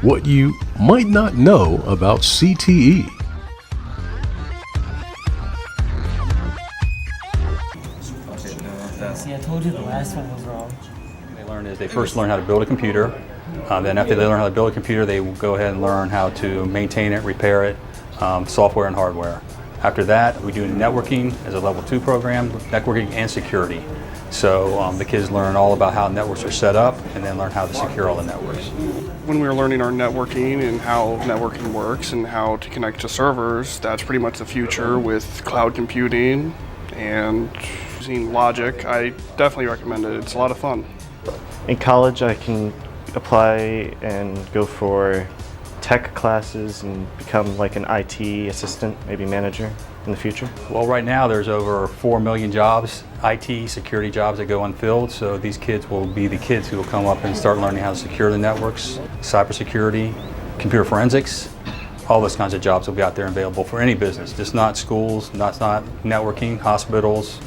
what you might not know about CTE. See, I told you the last one was wrong. They learn is they first learn how to build a computer. Then after they learn how to build a computer, they will go ahead and learn how to maintain it, repair it, software and hardware. After that, we do networking as a level 2 program, networking and security. So the kids learn all about how networks are set up and then learn how to secure all the networks. When we were learning our networking and how networking works and how to connect to servers, that's pretty much the future with cloud computing and using logic. I definitely recommend it. It's a lot of fun. In college, I can apply and go for tech classes and become like an IT assistant, maybe manager in the future. Well, right now there's over 4 million jobs, IT security jobs that go unfilled. So these kids will be the kids who will come up and start learning how to secure the networks, cybersecurity, computer forensics. All those kinds of jobs will be out there available for any business, just not schools, not networking, hospitals,